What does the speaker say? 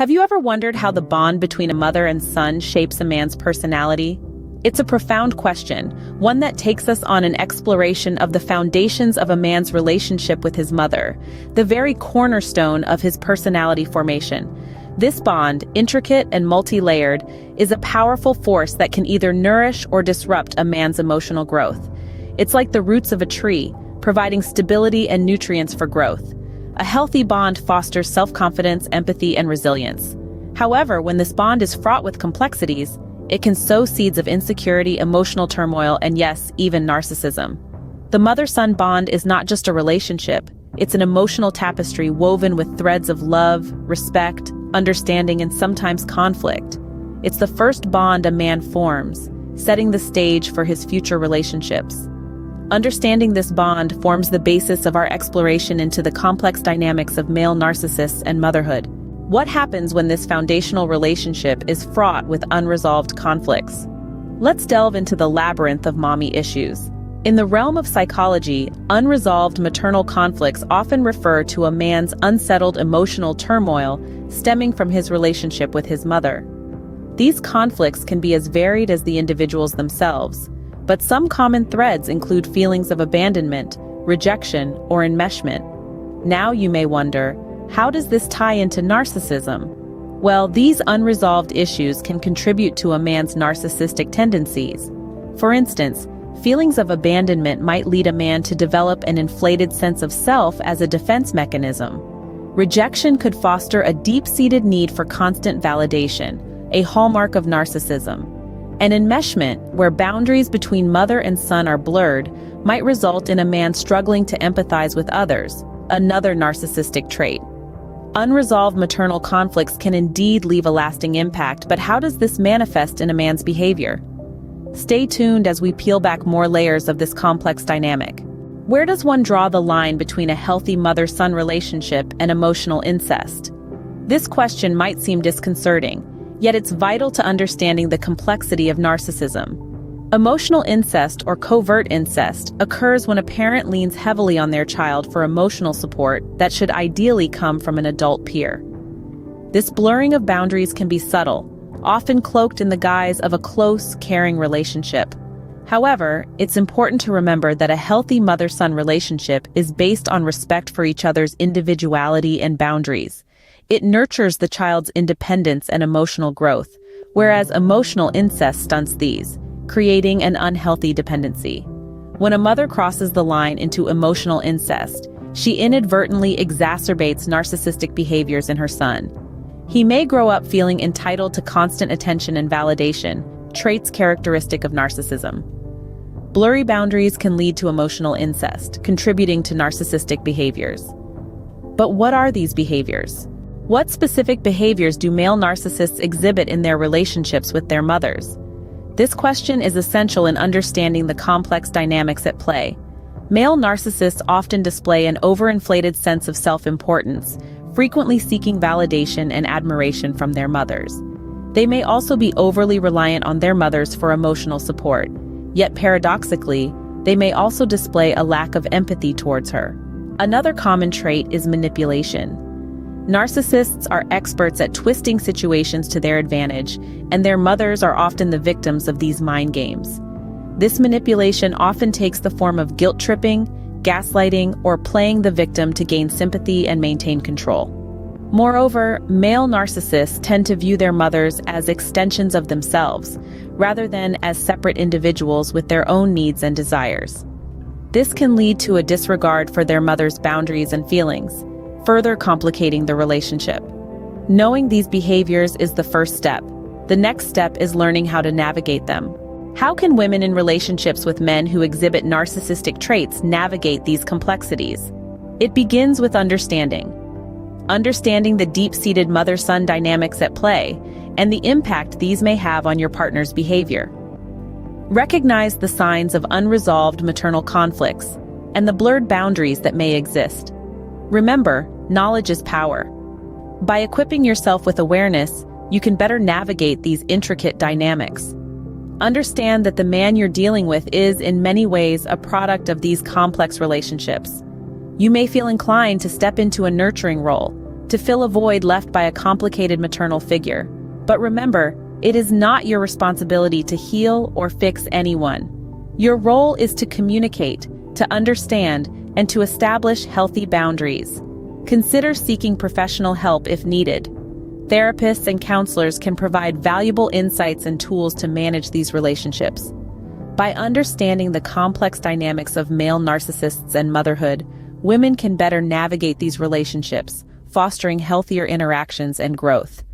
Have you ever wondered how the bond between a mother and son shapes a man's personality? It's a profound question, one that takes us on an exploration of the foundations of a man's relationship with his mother, the very cornerstone of his personality formation. This bond, intricate and multi-layered, is a powerful force that can either nourish or disrupt a man's emotional growth. It's like the roots of a tree, providing stability and nutrients for growth. A healthy bond fosters self-confidence, empathy, and resilience. However, when this bond is fraught with complexities, it can sow seeds of insecurity, emotional turmoil, and yes, even narcissism. The mother-son bond is not just a relationship, it's an emotional tapestry woven with threads of love, respect, understanding, and sometimes conflict. It's the first bond a man forms, setting the stage for his future relationships. Understanding this bond forms the basis of our exploration into the complex dynamics of male narcissists and motherhood. What happens when this foundational relationship is fraught with unresolved conflicts? Let's delve into the labyrinth of mommy issues. In the realm of psychology, unresolved maternal conflicts often refer to a man's unsettled emotional turmoil stemming from his relationship with his mother. These conflicts can be as varied as the individuals themselves, but some common threads include feelings of abandonment, rejection, or enmeshment. Now you may wonder, how does this tie into narcissism? Well, these unresolved issues can contribute to a man's narcissistic tendencies. For instance, feelings of abandonment might lead a man to develop an inflated sense of self as a defense mechanism. Rejection could foster a deep-seated need for constant validation, a hallmark of narcissism. And enmeshment, where boundaries between mother and son are blurred, might result in a man struggling to empathize with others, another narcissistic trait. Unresolved maternal conflicts can indeed leave a lasting impact, but how does this manifest in a man's behavior? Stay tuned as we peel back more layers of this complex dynamic. Where does one draw the line between a healthy mother-son relationship and emotional incest? This question might seem disconcerting, yet it's vital to understanding the complexity of narcissism. Emotional incest, or covert incest, occurs when a parent leans heavily on their child for emotional support that should ideally come from an adult peer. This blurring of boundaries can be subtle, often cloaked in the guise of a close, caring relationship. However, it's important to remember that a healthy mother-son relationship is based on respect for each other's individuality and boundaries. It nurtures the child's independence and emotional growth, whereas emotional incest stunts these, creating an unhealthy dependency. When a mother crosses the line into emotional incest, she inadvertently exacerbates narcissistic behaviors in her son. He may grow up feeling entitled to constant attention and validation, traits characteristic of narcissism. Blurry boundaries can lead to emotional incest, contributing to narcissistic behaviors. But what are these behaviors? What specific behaviors do male narcissists exhibit in their relationships with their mothers? This question is essential in understanding the complex dynamics at play. Male narcissists often display an overinflated sense of self-importance, frequently seeking validation and admiration from their mothers. They may also be overly reliant on their mothers for emotional support, yet paradoxically, they may also display a lack of empathy towards her. Another common trait is manipulation. Narcissists are experts at twisting situations to their advantage, and their mothers are often the victims of these mind games. This manipulation often takes the form of guilt-tripping, gaslighting, or playing the victim to gain sympathy and maintain control. Moreover, male narcissists tend to view their mothers as extensions of themselves, rather than as separate individuals with their own needs and desires. This can lead to a disregard for their mother's boundaries and feelings, further complicating the relationship. Knowing these behaviors is the first step. The next step is learning how to navigate them. How can women in relationships with men who exhibit narcissistic traits navigate these complexities? It begins with understanding the deep-seated mother-son dynamics at play and the impact these may have on your partner's behavior. Recognize the signs of unresolved maternal conflicts and the blurred boundaries that may exist. Remember, knowledge is power. By equipping yourself with awareness, you can better navigate these intricate dynamics. Understand that the man you're dealing with is, in many ways, a product of these complex relationships. You may feel inclined to step into a nurturing role, to fill a void left by a complicated maternal figure. But remember, it is not your responsibility to heal or fix anyone. Your role is to communicate, to understand, and to establish healthy boundaries. Consider seeking professional help if needed. Therapists and counselors can provide valuable insights and tools to manage these relationships. By understanding the complex dynamics of male narcissists and motherhood, women can better navigate these relationships, fostering healthier interactions and growth.